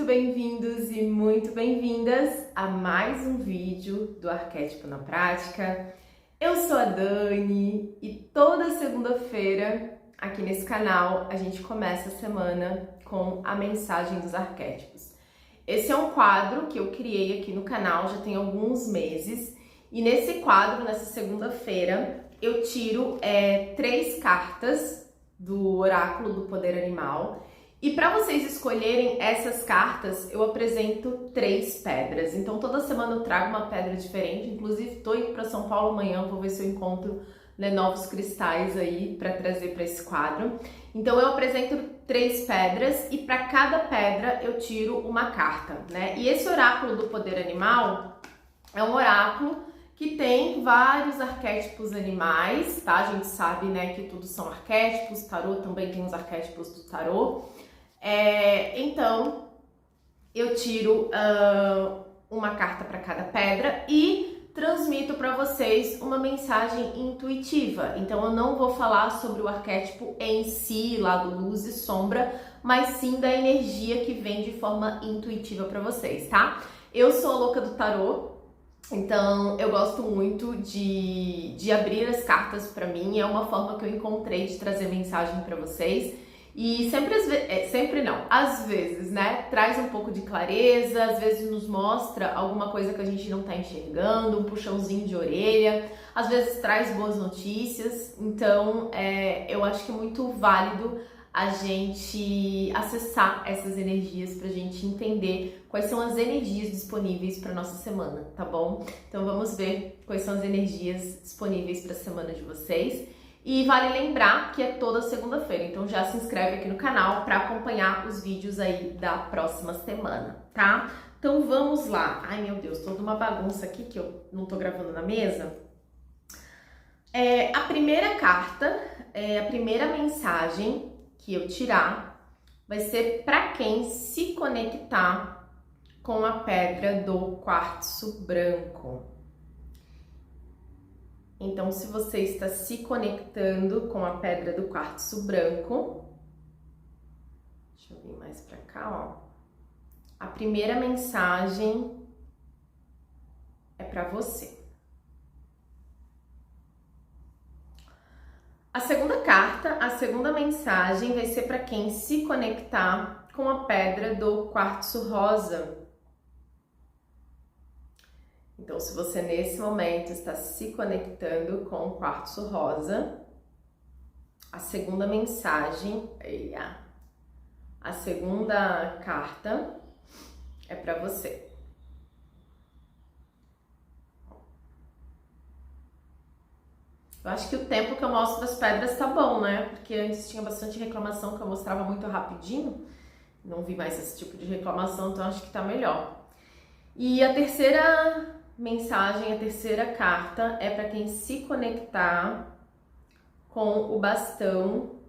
muito bem-vindos e muito bem-vindas a mais um vídeo do Arquétipo na Prática. Eu sou a Dani e toda segunda-feira aqui nesse canal a gente começa a semana com a mensagem dos arquétipos. Esse é um quadro que eu criei aqui no canal já tem alguns meses e nesse quadro, nessa segunda-feira, eu tiro 3 cartas do Oráculo do Poder Animal. E para vocês escolherem essas cartas, eu apresento 3 pedras. Então toda semana eu trago uma pedra diferente. Inclusive estou indo para São Paulo amanhã, vou ver se eu encontro novos cristais aí para trazer para esse quadro. Então eu apresento 3 pedras e para cada pedra eu tiro uma carta, né? E esse Oráculo do Poder Animal é um oráculo que tem vários arquétipos animais, tá? A gente sabe, né, que tudo são arquétipos. Tarô também tem os arquétipos do tarô. Então, eu tiro uma carta para cada pedra e transmito para vocês uma mensagem intuitiva. Então, eu não vou falar sobre o arquétipo em si, lado luz e sombra, mas sim da energia que vem de forma intuitiva para vocês, tá? Eu sou a louca do tarô, então eu gosto muito de abrir as cartas para mim. É uma forma que eu encontrei de trazer mensagem para vocês. E às vezes, né, traz um pouco de clareza, às vezes nos mostra alguma coisa que a gente não tá enxergando, um puxãozinho de orelha, às vezes traz boas notícias. Então, eu acho que é muito válido a gente acessar essas energias pra gente entender quais são as energias disponíveis para nossa semana, tá bom? Então vamos ver quais são as energias disponíveis para a semana de vocês. E vale lembrar que é toda segunda-feira, então já se inscreve aqui no canal para acompanhar os vídeos aí da próxima semana, tá? Então vamos lá. Ai meu Deus, toda uma bagunça aqui que eu não tô gravando na mesa. A primeira carta, a primeira mensagem que eu tirar vai ser para quem se conectar com a pedra do quartzo branco. Então, se você está se conectando com a pedra do quartzo branco, deixa eu vir mais para cá, ó. A primeira mensagem é para você. A segunda carta, a segunda mensagem vai ser para quem se conectar com a pedra do quartzo rosa. Então, se você nesse momento está se conectando com o quartzo rosa, a segunda mensagem, a segunda carta é para você. Eu acho que o tempo que eu mostro das pedras tá bom, né? Porque antes tinha bastante reclamação que eu mostrava muito rapidinho. Não vi mais esse tipo de reclamação, então acho que tá melhor. E a terceira mensagem, a terceira carta é para quem se conectar com o bastão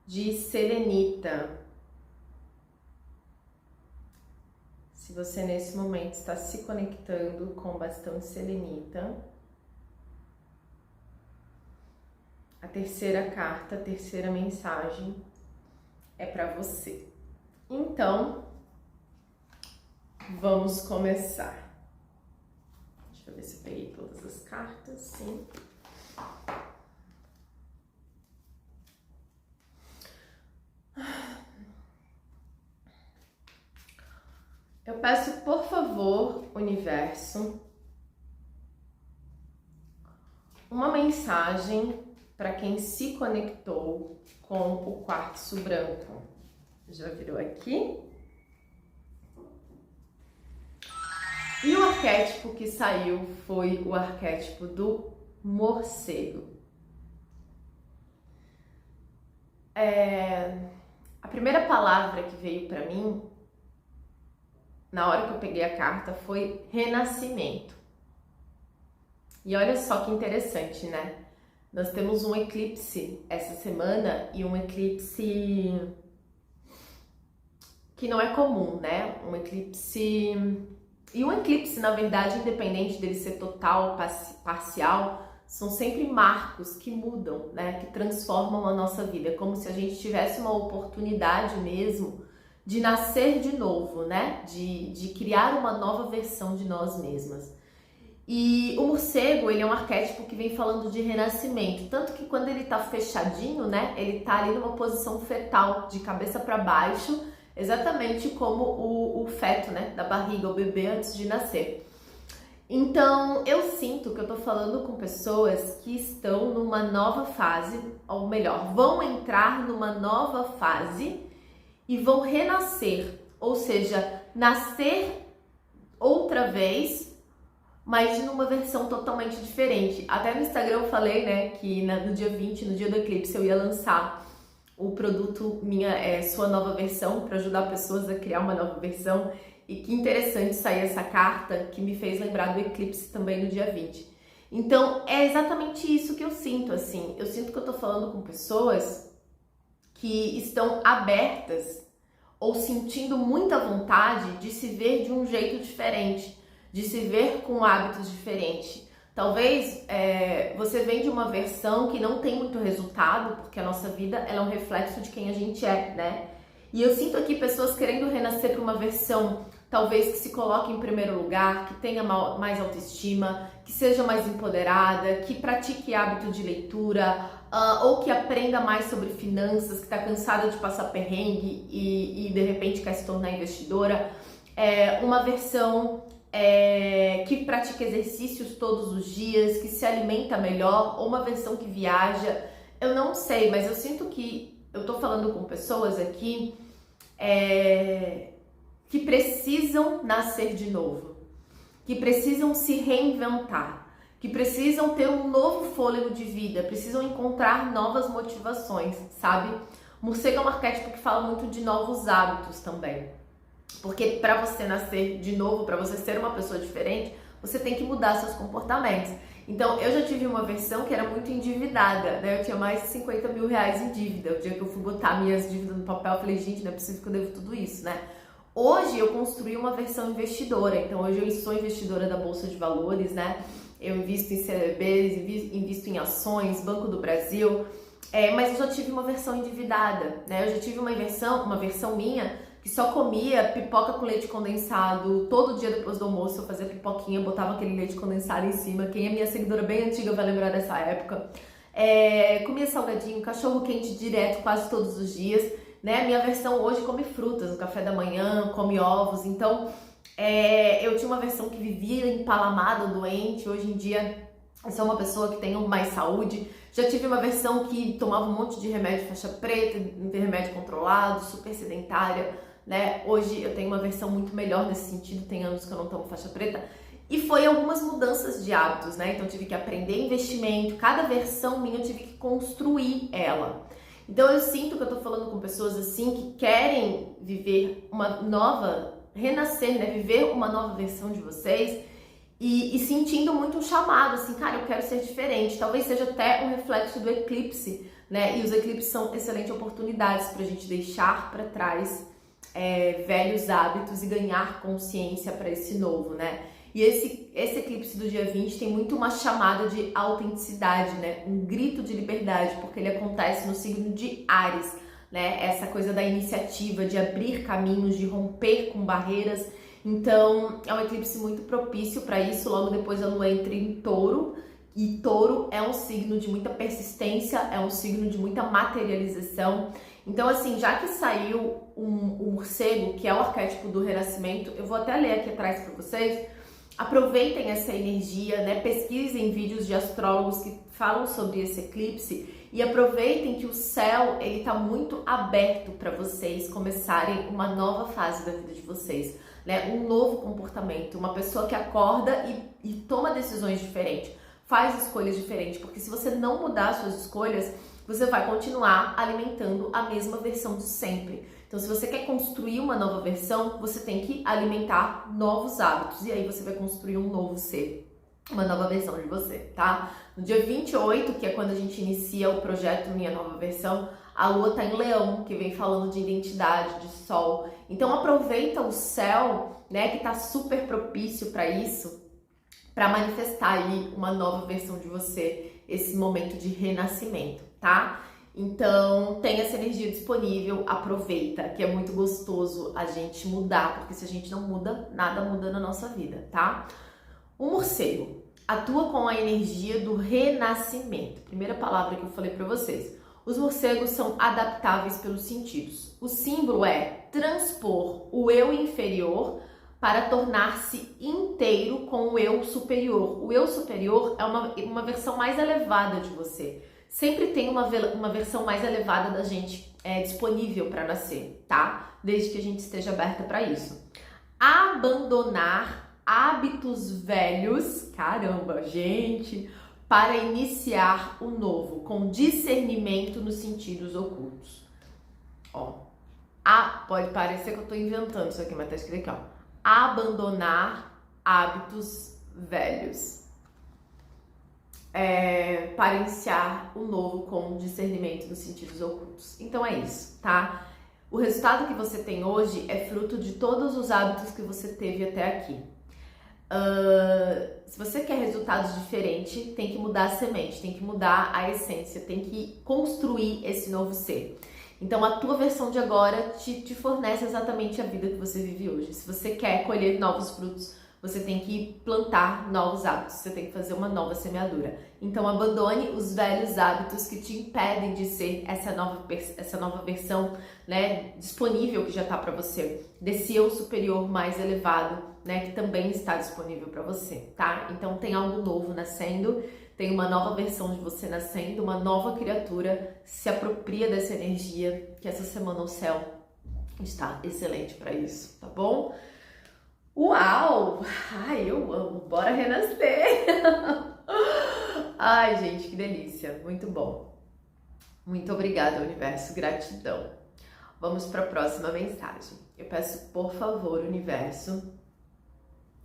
de selenita. Se você nesse momento está se conectando com o bastão de selenita, a terceira carta, a terceira mensagem é para você. Então, vamos começar. Deixa eu ver se eu peguei todas as cartas, sim. Eu peço, por favor, universo, uma mensagem para quem se conectou com o quartzo branco. Já virou aqui? E o arquétipo que saiu foi o arquétipo do morcego. A primeira palavra que veio para mim, na hora que eu peguei a carta, foi renascimento. E olha só que interessante, né? Nós temos um eclipse essa semana e um eclipse que não é comum, né? Um eclipse... E um eclipse, na verdade, independente dele ser total, parcial, são sempre marcos que mudam, né? Que transformam a nossa vida. É como se a gente tivesse uma oportunidade mesmo de nascer de novo, né? De criar uma nova versão de nós mesmas. E o morcego, ele é um arquétipo que vem falando de renascimento, tanto que quando ele tá fechadinho, né, ele tá ali numa posição fetal, de cabeça para baixo, exatamente como o feto, né, da barriga, o bebê antes de nascer. Então, eu sinto que eu tô falando com pessoas que estão numa nova fase, ou melhor, vão entrar numa nova fase e vão renascer, ou seja, nascer outra vez, mas numa versão totalmente diferente. Até no Instagram eu falei, né, que no dia 20, no dia do eclipse, eu ia lançar o produto Sua Nova Versão, para ajudar pessoas a criar uma nova versão. E que interessante sair essa carta que me fez lembrar do eclipse também no dia 20. Então, é exatamente isso que eu sinto, assim. Eu sinto que eu tô falando com pessoas que estão abertas ou sentindo muita vontade de se ver de um jeito diferente, de se ver com hábitos diferentes. Talvez você vem de uma versão que não tem muito resultado, porque a nossa vida ela é um reflexo de quem a gente é, né? E eu sinto aqui pessoas querendo renascer para uma versão, talvez que se coloque em primeiro lugar, que tenha mais autoestima, que seja mais empoderada, que pratique hábito de leitura, ou que aprenda mais sobre finanças, que está cansada de passar perrengue e de repente quer se tornar investidora. Uma versão que pratica exercícios todos os dias, que se alimenta melhor, ou uma versão que viaja. Eu não sei, mas eu sinto que eu tô falando com pessoas aqui que precisam nascer de novo, que precisam se reinventar, que precisam ter um novo fôlego de vida, precisam encontrar novas motivações, sabe? O morcego é um arquétipo que fala muito de novos hábitos também. Porque para você nascer de novo, para você ser uma pessoa diferente, você tem que mudar seus comportamentos. Então, eu já tive uma versão que era muito endividada, né? Eu tinha mais de 50 mil reais em dívida. O dia que eu fui botar minhas dívidas no papel, eu falei, gente, não é possível que eu devo tudo isso, né? Hoje, eu construí uma versão investidora. Então, hoje eu sou investidora da Bolsa de Valores, né? Eu invisto em CDBs, invisto em ações, Banco do Brasil. Mas eu já tive uma versão endividada, né? Eu já tive uma versão minha que só comia pipoca com leite condensado. Todo dia depois do almoço eu fazia pipoquinha, botava aquele leite condensado em cima. Quem é minha seguidora bem antiga vai lembrar dessa época. Comia salgadinho, cachorro quente direto quase todos os dias, né? Minha versão hoje come frutas no café da manhã, come ovos. Então, eu tinha uma versão que vivia empalamada, doente. Hoje em dia, eu sou uma pessoa que tem mais saúde. Já tive uma versão que tomava um monte de remédio faixa preta, remédio controlado, super sedentária, né? Hoje eu tenho uma versão muito melhor nesse sentido, tem anos que eu não tomo faixa preta. E foi algumas mudanças de hábitos, né? Então eu tive que aprender investimento, cada versão minha eu tive que construir ela. Então eu sinto que eu tô falando com pessoas assim que querem viver uma nova, renascer, né? Viver uma nova versão de vocês e sentindo muito um chamado, assim, cara, eu quero ser diferente. Talvez seja até um reflexo do eclipse, né? E os eclipses são excelentes oportunidades pra gente deixar pra trás velhos hábitos e ganhar consciência para esse novo, né? E esse eclipse do dia 20 tem muito uma chamada de autenticidade, né? Um grito de liberdade, porque ele acontece no signo de Áries, né? Essa coisa da iniciativa, de abrir caminhos, de romper com barreiras. Então, é um eclipse muito propício para isso. Logo depois a lua entra em Touro, e Touro é um signo de muita persistência, é um signo de muita materialização. Então, assim, já que saiu um morcego, que é o arquétipo do renascimento, eu vou até ler aqui atrás para vocês. Aproveitem essa energia, né? Pesquisem vídeos de astrólogos que falam sobre esse eclipse e aproveitem que o céu ele está muito aberto para vocês começarem uma nova fase da vida de vocês, né? Um novo comportamento, uma pessoa que acorda e toma decisões diferentes, faz escolhas diferentes, porque se você não mudar suas escolhas, você vai continuar alimentando a mesma versão de sempre. Então, se você quer construir uma nova versão, você tem que alimentar novos hábitos. E aí você vai construir um novo ser, uma nova versão de você, tá? No dia 28, que é quando a gente inicia o projeto Minha Nova Versão, a lua tá em Leão, que vem falando de identidade, de sol. Então, aproveita o céu, né, que tá super propício para isso, para manifestar aí uma nova versão de você, esse momento de renascimento, tá? Então, tem essa energia disponível, aproveita, que é muito gostoso a gente mudar, porque se a gente não muda, nada muda na nossa vida, tá? O morcego atua com a energia do renascimento. Primeira palavra que eu falei para vocês. Os morcegos são adaptáveis pelos sentidos. O símbolo é transpor o eu inferior para tornar-se inteiro com o eu superior. O eu superior é uma versão mais elevada de você. Sempre tem uma versão mais elevada da gente disponível para nascer, tá? Desde que a gente esteja aberta para isso. Abandonar hábitos velhos, caramba, gente, para iniciar o novo, com discernimento nos sentidos ocultos. Ó, pode parecer que eu tô inventando isso aqui, mas tá escrito aqui, ó. Abandonar hábitos velhos. Para iniciar o novo com discernimento dos sentidos ocultos. Então é isso, tá? O resultado que você tem hoje é fruto de todos os hábitos que você teve até aqui. Se você quer resultados diferentes, tem que mudar a semente, tem que mudar a essência, tem que construir esse novo ser. Então a tua versão de agora te fornece exatamente a vida que você vive hoje. Se você quer colher novos frutos, você tem que plantar novos hábitos, você tem que fazer uma nova semeadura. Então abandone os velhos hábitos que te impedem de ser essa nova versão, né, disponível que já está para você, desse eu superior mais elevado, né, que também está disponível para você, tá? Então tem algo novo nascendo, tem uma nova versão de você nascendo, uma nova criatura. Se apropria dessa energia, que essa semana o céu está excelente para isso, tá bom? Uau! Ai, eu amo! Bora renascer! Ai, gente, que delícia! Muito bom! Muito obrigada, universo. Gratidão. Vamos para a próxima mensagem. Eu peço, por favor, universo,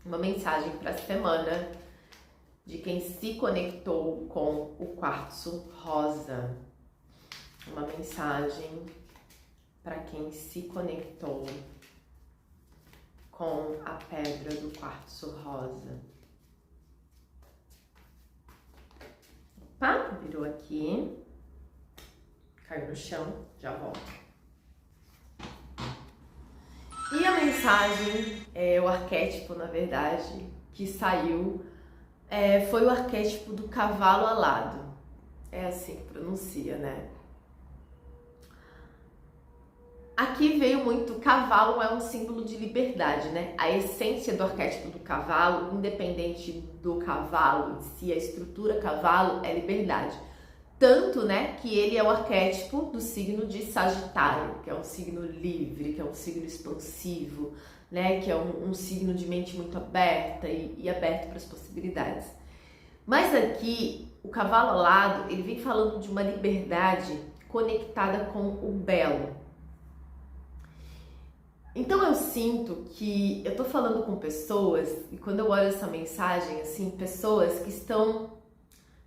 uma mensagem para a semana de quem se conectou com o quartzo rosa. Uma mensagem para quem se conectou com a pedra do quartzo rosa. Opa, virou aqui. Caiu no chão, já volto. E a mensagem, o arquétipo, na verdade, que saiu, foi o arquétipo do cavalo alado. É assim que pronuncia, né? Aqui veio muito, cavalo é um símbolo de liberdade, né? A essência do arquétipo do cavalo, independente do cavalo em si, a estrutura cavalo é liberdade. Tanto, né, que ele é o arquétipo do signo de Sagitário, que é um signo livre, que é um signo expansivo, né? Que é um signo de mente muito aberta e aberto para as possibilidades. Mas aqui, o cavalo alado, ele vem falando de uma liberdade conectada com o belo. Então eu sinto que eu tô falando com pessoas, e quando eu olho essa mensagem, assim, pessoas que estão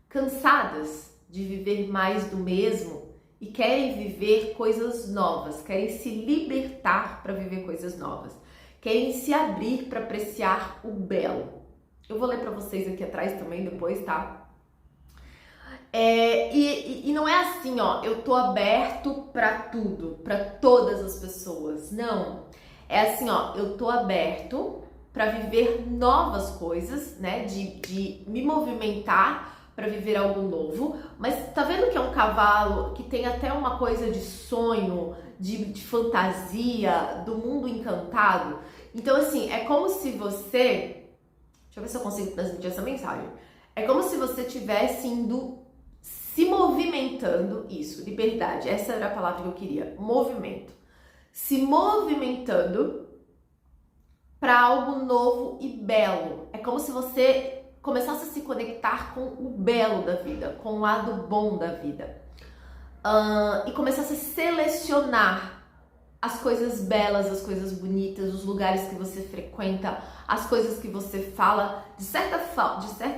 cansadas de viver mais do mesmo e querem viver coisas novas, querem se libertar para viver coisas novas, querem se abrir para apreciar o belo. Eu vou ler para vocês aqui atrás também depois, tá? E não é assim, ó, eu tô aberto para tudo, para todas as pessoas. Não. É assim, ó, eu tô aberto para viver novas coisas, né? De me movimentar para viver algo novo. Mas tá vendo que é um cavalo que tem até uma coisa de sonho, de fantasia, do mundo encantado? Então, assim, é como se você... Deixa eu ver se eu consigo transmitir essa mensagem. É como se você estivesse indo... se movimentando, isso, liberdade, essa era a palavra que eu queria, movimento. Se movimentando para algo novo e belo. É como se você começasse a se conectar com o belo da vida, com o lado bom da vida. E começasse a selecionar as coisas belas, as coisas bonitas, os lugares que você frequenta, as coisas que você fala, de certa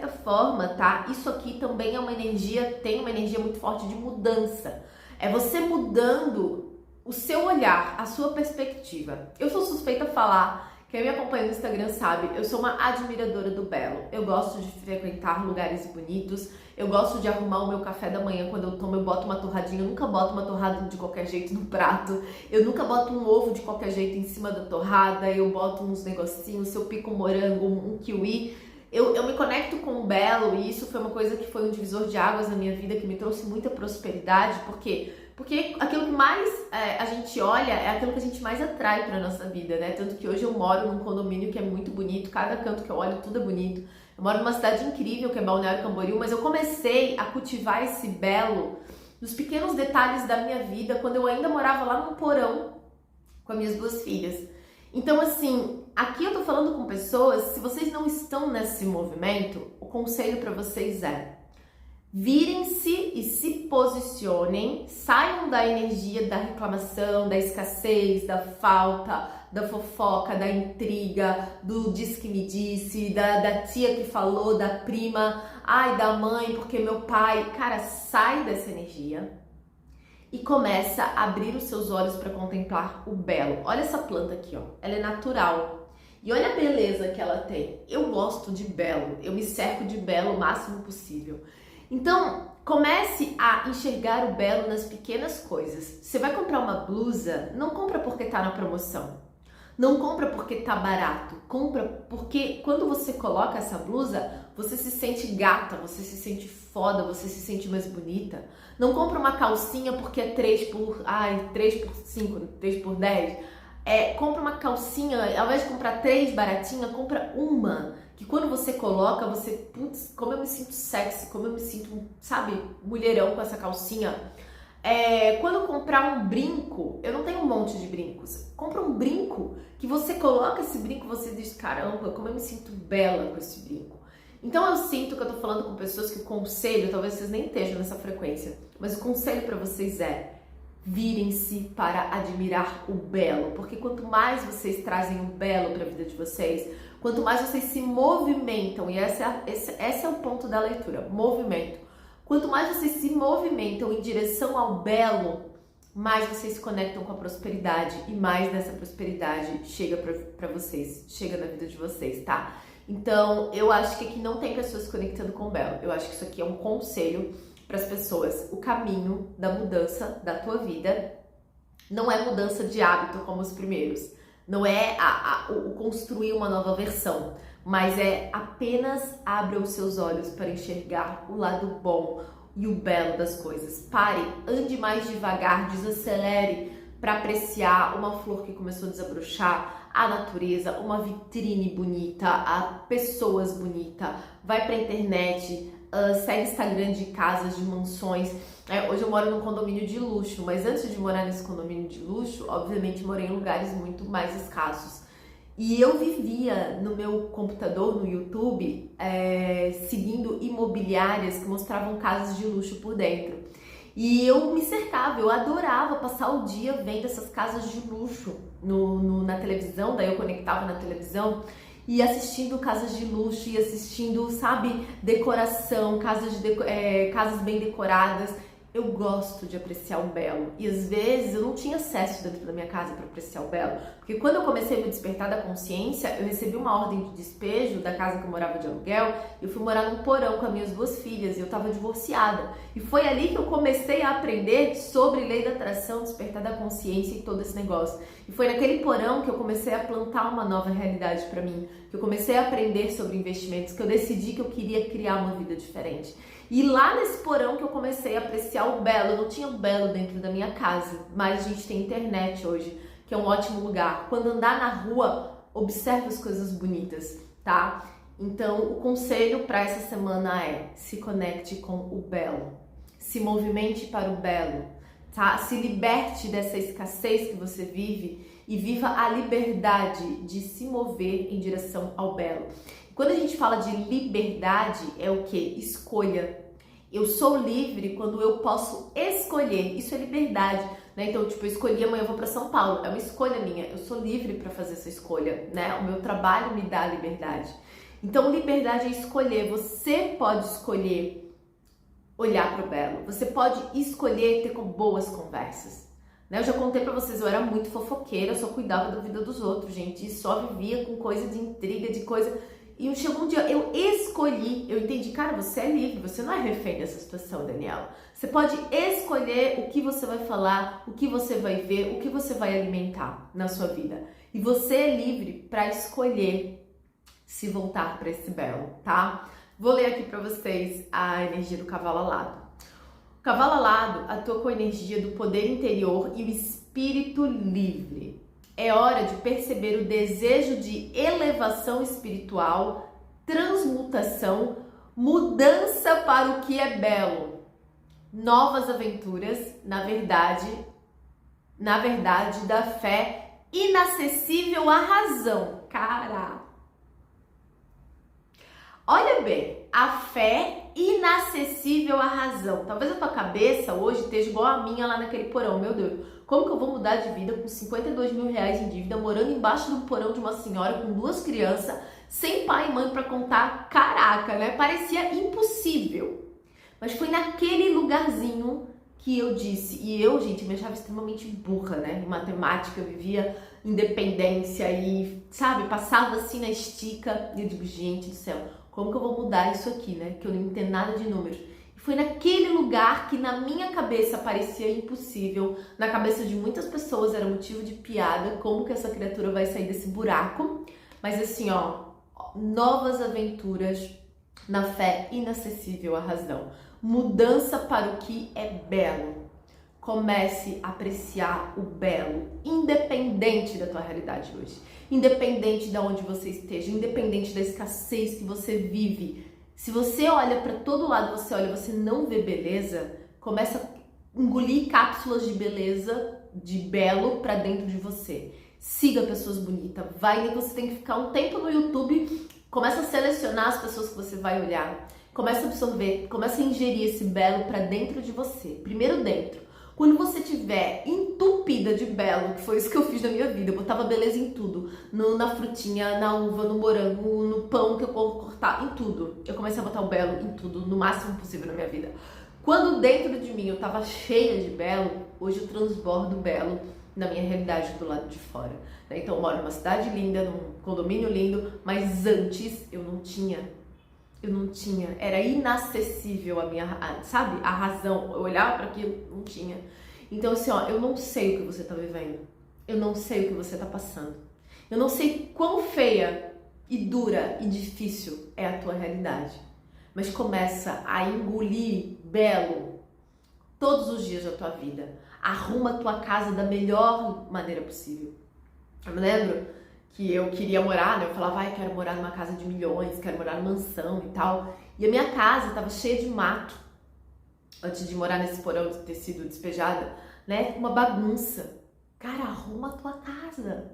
forma, tá? Isso aqui também é uma energia, tem uma energia muito forte de mudança. É você mudando o seu olhar, a sua perspectiva. Eu sou suspeita a falar, quem me acompanha no Instagram sabe, eu sou uma admiradora do belo. Eu gosto de frequentar lugares bonitos, Eu gosto de arrumar o meu café da manhã. Quando eu tomo, eu boto uma torradinha. Eu nunca boto uma torrada de qualquer jeito no prato. Eu nunca boto um ovo de qualquer jeito em cima da torrada. Eu boto uns negocinhos, se eu pico um morango, um kiwi. Eu me conecto com o belo, e isso foi uma coisa que foi um divisor de águas na minha vida, que me trouxe muita prosperidade. Por quê? Porque aquilo que mais a gente olha é aquilo que a gente mais atrai para nossa vida, né? Tanto que hoje eu moro num condomínio que é muito bonito, cada canto que eu olho tudo é bonito. Eu moro numa cidade incrível que é Balneário Camboriú, mas eu comecei a cultivar esse belo nos pequenos detalhes da minha vida quando eu ainda morava lá no porão com as minhas 2 filhas. Então, assim, aqui eu tô falando com pessoas, se vocês não estão nesse movimento, o conselho para vocês é: virem-se e se posicionem, saiam da energia da reclamação, da escassez, da falta, da fofoca, da intriga, do diz que me disse, da tia que falou, da prima, ai, da mãe, porque meu pai. Cara, sai dessa energia e começa a abrir os seus olhos para contemplar o belo. Olha essa planta aqui, ó. Ela é natural. E olha a beleza que ela tem. Eu gosto de belo. Eu me cerco de belo o máximo possível. Então, comece a enxergar o belo nas pequenas coisas. Você vai comprar uma blusa, não compra porque tá na promoção. Não compra porque tá barato. Compra porque quando você coloca essa blusa, você se sente gata, você se sente foda, você se sente mais bonita. Não compra uma calcinha porque é 3 por 5, 3 por 10. Compra uma calcinha, ao invés de comprar 3 baratinha, compra uma. Que quando você coloca, você, putz, como eu me sinto sexy, como eu me sinto, sabe, mulherão com essa calcinha. Quando comprar um brinco, eu não tenho um monte de brincos. Compra um brinco que você coloca esse brinco, você diz, caramba, como eu me sinto bela com esse brinco. Então eu sinto que eu tô falando com pessoas que o conselho, talvez vocês nem estejam nessa frequência, mas o conselho para vocês é: virem-se para admirar o belo, porque quanto mais vocês trazem o belo para a vida de vocês, quanto mais vocês se movimentam, e esse é o ponto da leitura, movimento. Quanto mais vocês se movimentam em direção ao belo, mais vocês se conectam com a prosperidade, e mais dessa prosperidade chega para vocês, chega na vida de vocês, tá? Então, eu acho que aqui não tem pessoas se conectando com o belo. Eu acho que isso aqui é um conselho para as pessoas. O caminho da mudança da tua vida não é mudança de hábito como os primeiros. Não é o construir uma nova versão, mas é apenas abra os seus olhos para enxergar o lado bom e o belo das coisas. Pare, ande mais devagar, desacelere para apreciar uma flor que começou a desabrochar, a natureza, uma vitrine bonita, pessoas bonitas. Vai para a internet, segue Instagram de casas, de mansões. Hoje eu moro num condomínio de luxo, mas antes de morar nesse condomínio de luxo, obviamente morei em lugares muito mais escassos. E eu vivia no meu computador, no YouTube, seguindo imobiliárias que mostravam casas de luxo por dentro. E eu me cercava, eu adorava passar o dia vendo essas casas de luxo na televisão, daí eu conectava na televisão e assistindo casas de luxo e assistindo, sabe, decoração, casas bem decoradas. Eu gosto de apreciar o belo e às vezes eu não tinha acesso dentro da minha casa para apreciar o belo, porque quando eu comecei a me despertar da consciência, eu recebi uma ordem de despejo da casa que eu morava de aluguel. Eu fui morar num porão com as minhas 2 filhas e eu estava divorciada, e foi ali que eu comecei a aprender sobre lei da atração, despertar da consciência e todo esse negócio. E foi naquele porão que eu comecei a plantar uma nova realidade para mim, que eu comecei a aprender sobre investimentos, que eu decidi que eu queria criar uma vida diferente. E lá nesse porão que eu comecei a apreciar o belo. Eu não tinha o belo dentro da minha casa, mas a gente tem internet hoje, que é um ótimo lugar. Quando andar na rua, observe as coisas bonitas, tá? Então, o conselho para essa semana é: se conecte com o belo, se movimente para o belo, tá? Se liberte dessa escassez que você vive e viva a liberdade de se mover em direção ao belo. Quando a gente fala de liberdade, é o quê? Escolha. Eu sou livre quando eu posso escolher. Isso é liberdade, né? Então, tipo, eu escolhi amanhã eu vou para São Paulo. É uma escolha minha. Eu sou livre para fazer essa escolha, né? O meu trabalho me dá liberdade. Então, liberdade é escolher. Você pode escolher olhar para o belo. Você pode escolher ter boas conversas. Né? Eu já contei pra vocês, eu era muito fofoqueira, eu só cuidava da vida dos outros, gente. E só vivia com coisa de intriga, de coisa... E chegou um dia, eu escolhi, eu entendi, cara, você é livre, você não é refém dessa situação, Daniela. Você pode escolher o que você vai falar, o que você vai ver, o que você vai alimentar na sua vida. E você é livre para escolher se voltar para esse belo, tá? Vou ler aqui para vocês a energia do cavalo alado. O cavalo alado atua com a energia do poder interior e o espírito livre. É hora de perceber o desejo de elevação espiritual, transmutação, mudança para o que é belo, novas aventuras, na verdade, da fé inacessível à razão. Cara, olha bem, a fé inacessível à razão. Talvez a tua cabeça hoje esteja igual a minha lá naquele porão. Meu Deus, como que eu vou mudar de vida com 52 mil reais em dívida, morando embaixo do porão de uma senhora com 2 crianças, sem pai e mãe para contar? Caraca, né? Parecia impossível. Mas foi naquele lugarzinho que eu disse. E eu, gente, me achava extremamente burra, né? Em matemática, eu vivia independência e, sabe, passava assim na estica. E eu digo, gente do céu, como que eu vou mudar isso aqui, né? Que eu não entendo nada de números. E foi naquele lugar que na minha cabeça parecia impossível, na cabeça de muitas pessoas era motivo de piada, como que essa criatura vai sair desse buraco. Mas assim, ó, novas aventuras na fé inacessível à razão. Mudança para o que é belo. Comece a apreciar o belo, independente da tua realidade hoje, independente de onde você esteja, independente da escassez que você vive. Se você olha para todo lado, você não vê beleza, começa a engolir cápsulas de beleza, de belo para dentro de você. Siga pessoas bonitas, você tem que ficar um tempo no YouTube, começa a selecionar as pessoas que você vai olhar, começa a absorver, começa a ingerir esse belo para dentro de você. Primeiro dentro. Quando você estiver entupida de belo, que foi isso que eu fiz na minha vida, eu botava beleza em tudo, na frutinha, na uva, no morango, no pão que eu vou cortar, em tudo. Eu comecei a botar o belo em tudo, no máximo possível na minha vida. Quando dentro de mim eu tava cheia de belo, hoje eu transbordo belo na minha realidade do lado de fora. Então eu moro numa cidade linda, num condomínio lindo, mas antes eu não tinha, era inacessível a minha, sabe, a razão. Eu olhava para aquilo, não tinha. Então assim, ó, eu não sei o que você tá vivendo, eu não sei o que você tá passando, eu não sei quão feia e dura e difícil é a tua realidade, mas começa a engolir belo todos os dias da tua vida. Arruma a tua casa da melhor maneira possível. Eu me lembro que eu queria morar, né? Eu falava, ai, quero morar numa casa de milhões, quero morar numa mansão e tal. E a minha casa estava cheia de mato, antes de morar nesse porão de ter sido despejada, né? Uma bagunça. Cara, arruma a tua casa.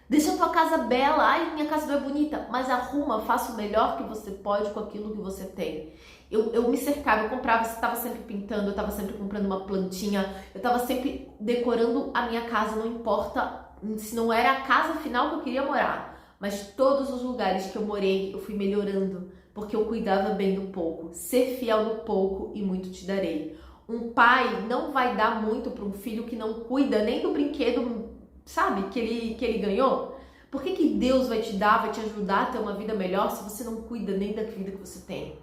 Deixa a tua casa bela. Ai, minha casa não é bonita. Mas arruma, faça o melhor que você pode com aquilo que você tem. Eu me cercava, eu comprava, você estava sempre pintando, eu estava sempre comprando uma plantinha, eu estava sempre decorando a minha casa, não importa se não era a casa final que eu queria morar, mas todos os lugares que eu morei, eu fui melhorando, porque eu cuidava bem do pouco. Ser fiel no pouco e muito te darei. Um pai não vai dar muito para um filho que não cuida nem do brinquedo, sabe, que ele ganhou. Por que Deus vai te dar, vai te ajudar a ter uma vida melhor se você não cuida nem da vida que você tem?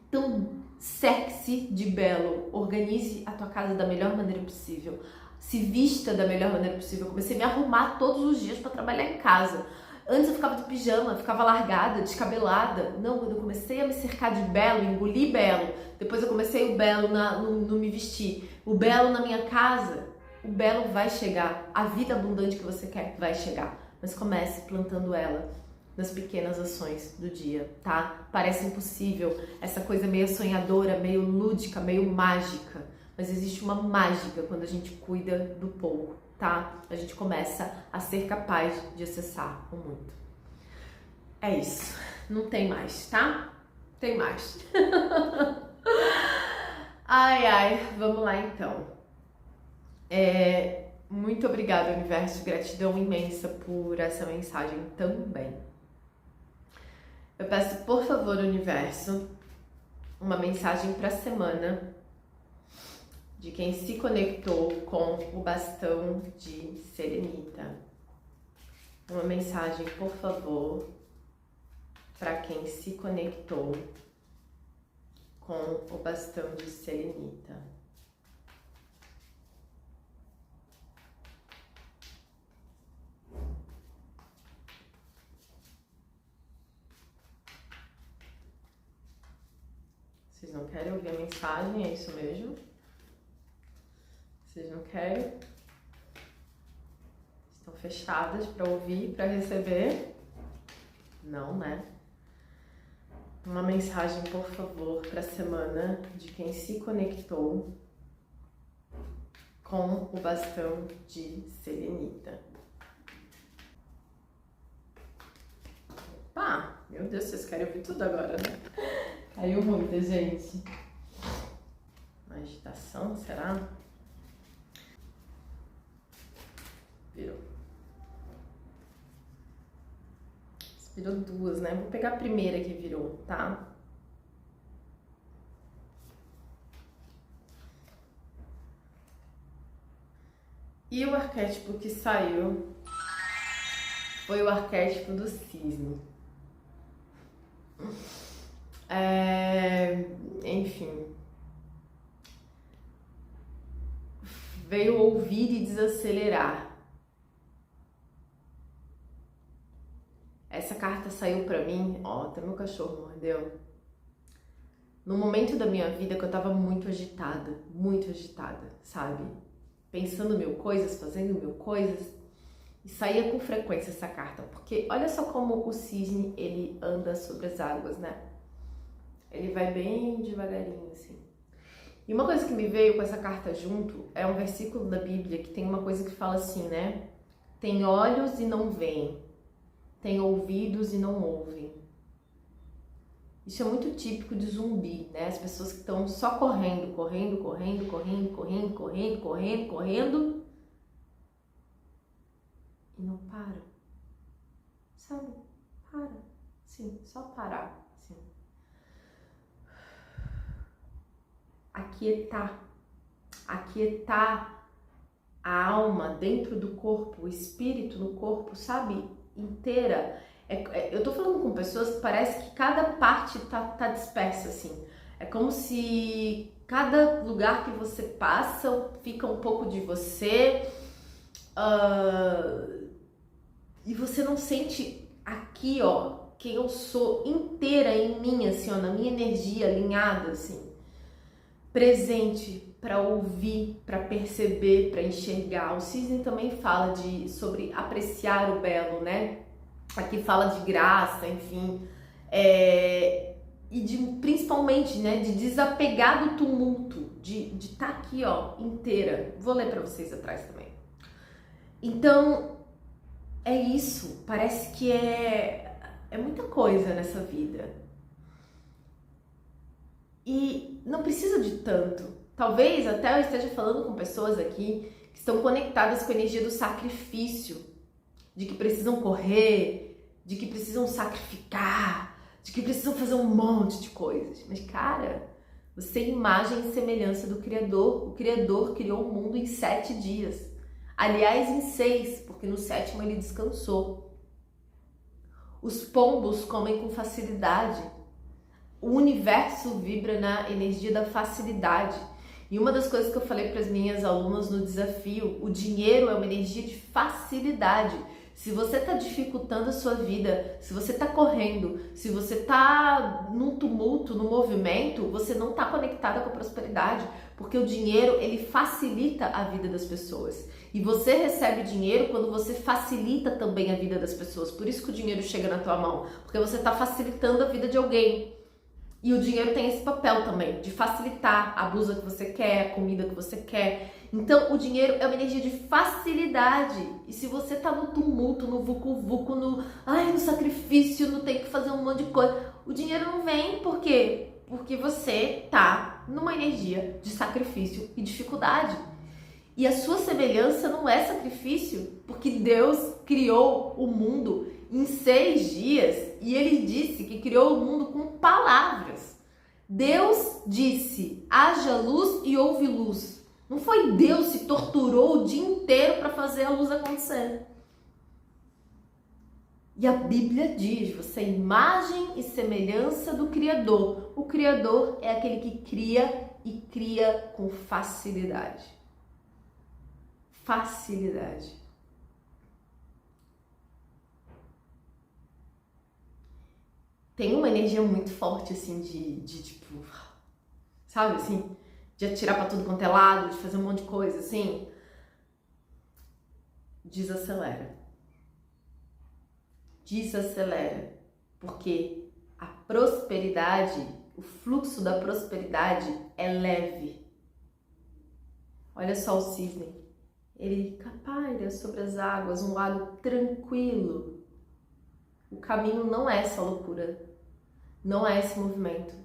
Então, cerque-se de belo, organize a tua casa da melhor maneira possível, se vista da melhor maneira possível. Eu comecei a me arrumar todos os dias para trabalhar em casa. Antes eu ficava de pijama, ficava largada, descabelada. Não, quando eu comecei a me cercar de belo, engoli belo, depois eu comecei o belo no me vestir, o belo na minha casa, o belo vai chegar, a vida abundante que você quer vai chegar, mas comece plantando ela nas pequenas ações do dia, tá? Parece impossível, essa coisa meio sonhadora, meio lúdica, meio mágica, mas existe uma mágica quando a gente cuida do pouco, tá? A gente começa a ser capaz de acessar o muito. É isso, não tem mais, tá? Tem mais. Ai, vamos lá então. Muito obrigada, universo, gratidão imensa por essa mensagem também. Eu peço, por favor, universo, uma mensagem para a semana de quem se conectou com o bastão de serenita. Uma mensagem, por favor, para quem se conectou com o bastão de selenita. Vocês não querem ouvir a mensagem? É isso mesmo? Vocês não querem? Estão fechadas para ouvir, para receber? Não, né? Uma mensagem, por favor, para a semana de quem se conectou com o bastão de selenita. Opa! Meu Deus, vocês querem ouvir tudo agora, né? Caiu muita, gente. Agitação, será? Virou. Virou duas, né? Vou pegar a primeira que virou, tá? E o arquétipo que saiu foi o arquétipo do cisne. Enfim. Veio ouvir e desacelerar. Essa carta saiu pra mim, ó, até meu cachorro mordeu. No momento da minha vida que eu tava muito agitada, sabe? Pensando mil coisas, fazendo mil coisas. E saía com frequência essa carta, porque olha só como o cisne, ele anda sobre as águas, né? Ele vai bem devagarinho, assim. E uma coisa que me veio com essa carta junto é um versículo da Bíblia que tem uma coisa que fala assim, né? Tem olhos e não veem, tem ouvidos e não ouvem. Isso é muito típico de zumbi, né? As pessoas que estão só correndo e não param, sabe? Para, sim, só parar, sim. Aquietar a alma dentro do corpo, o espírito no corpo, sabe? Inteira. Eu tô falando com pessoas que parece que cada parte tá dispersa, assim. É como se cada lugar que você passa fica um pouco de você. E você não sente aqui, ó, quem eu sou inteira em mim, assim, ó, na minha energia alinhada, assim, presente para ouvir, para perceber, para enxergar. O cisne também fala sobre apreciar o belo, né? Aqui fala de graça, enfim, e principalmente, né, de desapegar do tumulto, de estar aqui, ó, inteira. Vou ler para vocês atrás também. Então, é isso, parece que é muita coisa nessa vida. E não precisa de tanto. Talvez até eu esteja falando com pessoas aqui que estão conectadas com a energia do sacrifício, de que precisam correr, de que precisam sacrificar, de que precisam fazer um monte de coisas. Mas, cara, você é imagem e semelhança do Criador. O Criador criou o mundo em 7 dias. Aliás, em 6, porque no 7º ele descansou. Os pombos comem com facilidade. O universo vibra na energia da facilidade. E uma das coisas que eu falei para as minhas alunas no desafio, o dinheiro é uma energia de facilidade. Se você está dificultando a sua vida, se você está correndo, se você está num tumulto, no movimento, você não está conectada com a prosperidade, porque o dinheiro, ele facilita a vida das pessoas. E você recebe dinheiro quando você facilita também a vida das pessoas. Por isso que o dinheiro chega na tua mão, porque você está facilitando a vida de alguém. E o dinheiro tem esse papel também, de facilitar a blusa que você quer, a comida que você quer. Então, o dinheiro é uma energia de facilidade. E se você tá no tumulto, no vucu-vucu, no sacrifício, no tem que fazer um monte de coisa, o dinheiro não vem. Por quê? Porque você tá numa energia de sacrifício e dificuldade. E a sua semelhança não é sacrifício, porque Deus criou o mundo em 6 dias e ele disse que criou o mundo com palavras. Deus disse, haja luz e houve luz. Não foi Deus se torturou o dia inteiro para fazer a luz acontecer. E a Bíblia diz, você é imagem e semelhança do Criador. O Criador é aquele que cria e cria com facilidade. Facilidade. Tem uma energia muito forte, assim, de tipo, sabe, assim, de atirar pra tudo quanto é lado, de fazer um monte de coisa, assim. Desacelera. Desacelera, porque a prosperidade, o fluxo da prosperidade é leve. Olha só o cisne, ele paira sobre as águas, um lago tranquilo. O caminho não é essa loucura, não é esse movimento,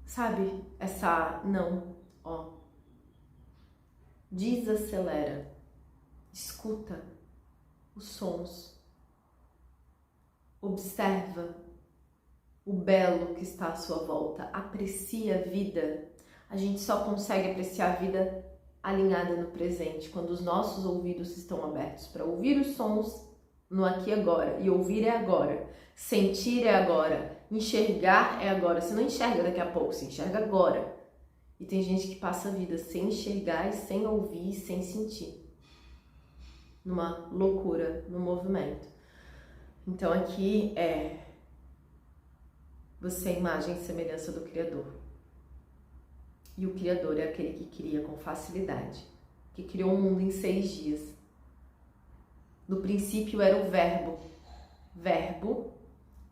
sabe? Não, ó. Desacelera, escuta os sons. Observa o belo que está à sua volta, aprecia a vida. A gente só consegue apreciar a vida alinhada no presente, quando os nossos ouvidos estão abertos para ouvir os sons no aqui e agora. E ouvir é agora, sentir é agora, enxergar é agora. Você não enxerga daqui a pouco, você enxerga agora. E tem gente que passa a vida sem enxergar, e sem ouvir, e sem sentir. Numa loucura, num movimento. Então aqui você é imagem e semelhança do Criador. E o Criador é aquele que cria com facilidade, que criou o mundo em 6 dias. No princípio era o verbo,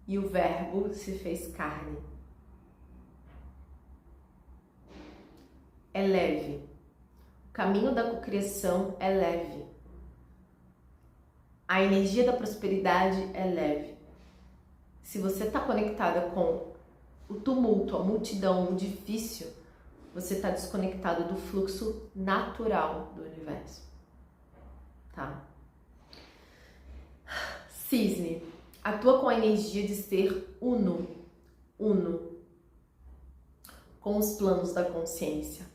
e o verbo se fez carne. É leve. O caminho da cocriação é leve. A energia da prosperidade é leve. Se você está conectada com o tumulto, a multidão, o difícil, você está desconectado do fluxo natural do universo. Tá? Cisne atua com a energia de ser uno, com os planos da consciência.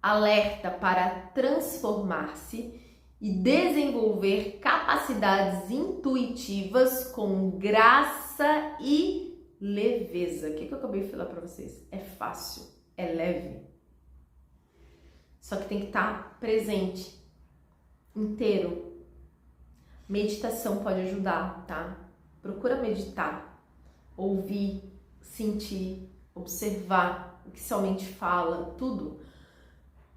Alerta para transformar-se e desenvolver capacidades intuitivas com graça e leveza. O que eu acabei de falar para vocês? É fácil, é leve. Só que tem que estar presente, inteiro. Meditação pode ajudar, tá? Procura meditar, ouvir, sentir, observar o que sua mente fala, tudo,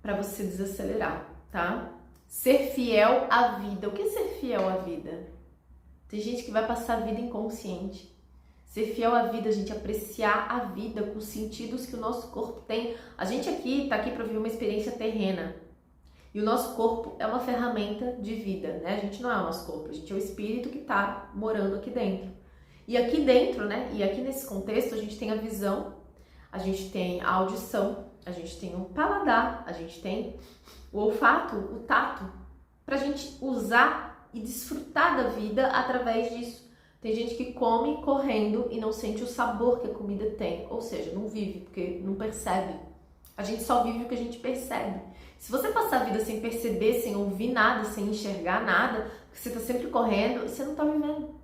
para você desacelerar, tá? Ser fiel à vida. O que é ser fiel à vida? Tem gente que vai passar a vida inconsciente. Ser fiel à vida, a gente apreciar a vida com os sentidos que o nosso corpo tem. A gente aqui tá aqui para viver uma experiência terrena. E o nosso corpo é uma ferramenta de vida, né? A gente não é o nosso corpo, a gente é o espírito que tá morando aqui dentro. E aqui dentro, né? E aqui nesse contexto, a gente tem a visão, a gente tem a audição, a gente tem o paladar, a gente tem o olfato, o tato, pra gente usar e desfrutar da vida através disso. Tem gente que come correndo e não sente o sabor que a comida tem, ou seja, não vive, porque não percebe. A gente só vive o que a gente percebe. Se você passar a vida sem perceber, sem ouvir nada, sem enxergar nada, porque você tá sempre correndo, você não tá vivendo.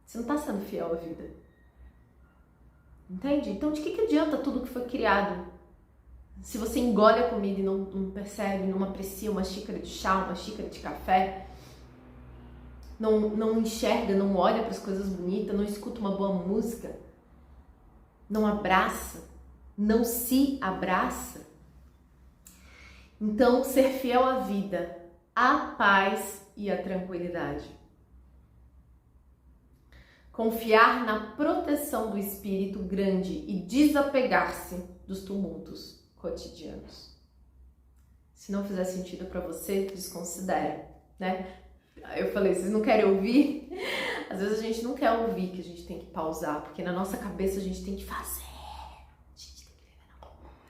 Você não tá sendo fiel à vida. Entende? Então, de que adianta tudo que foi criado? Se você engole a comida e não percebe, não aprecia uma xícara de chá, uma xícara de café, não enxerga, não olha para as coisas bonitas, não escuta uma boa música, não abraça, não se abraça. Então, ser fiel à vida, à paz e à tranquilidade. Confiar na proteção do espírito grande e desapegar-se dos tumultos cotidianos. Se não fizer sentido para você, desconsidere, né? Eu falei, vocês não querem ouvir? Às vezes a gente não quer ouvir, que a gente tem que pausar, porque na nossa cabeça a gente tem que fazer. A gente tem que viver na loucura.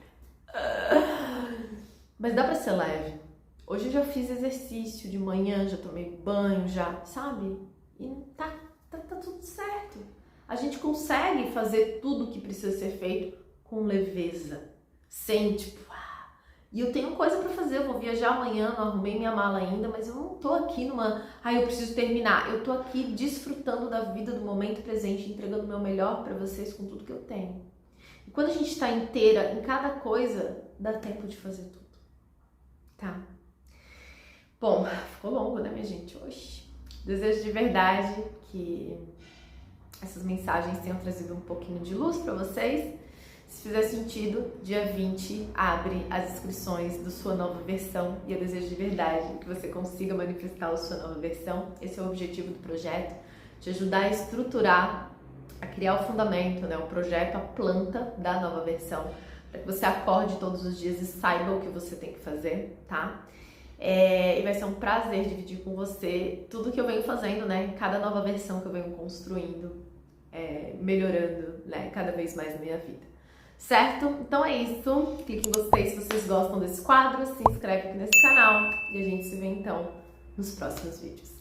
Mas dá pra ser leve. Hoje eu já fiz exercício de manhã, já tomei banho, já, sabe? E tá tudo certo. A gente consegue fazer tudo o que precisa ser feito com leveza, sem tipo, E eu tenho coisa pra fazer, eu vou viajar amanhã, não arrumei minha mala ainda, mas eu não tô aqui eu preciso terminar. Eu tô aqui desfrutando da vida, do momento presente, entregando o meu melhor pra vocês com tudo que eu tenho. E quando a gente tá inteira em cada coisa, dá tempo de fazer tudo, tá? Bom, ficou longo, né, minha gente? Oxi. Desejo de verdade que essas mensagens tenham trazido um pouquinho de luz pra vocês. Se fizer sentido, dia 20 abre as inscrições da sua nova versão e eu desejo de verdade que você consiga manifestar a sua nova versão. Esse é o objetivo do projeto, te ajudar a estruturar, a criar o fundamento, né, o projeto, a planta da nova versão, para que você acorde todos os dias e saiba o que você tem que fazer, tá? E vai ser um prazer dividir com você tudo que eu venho fazendo, né? Cada nova versão que eu venho construindo, melhorando, né, cada vez mais na minha vida. Certo? Então é isso. Clique em gostei se vocês gostam desse quadro, se inscreve aqui nesse canal e a gente se vê então nos próximos vídeos.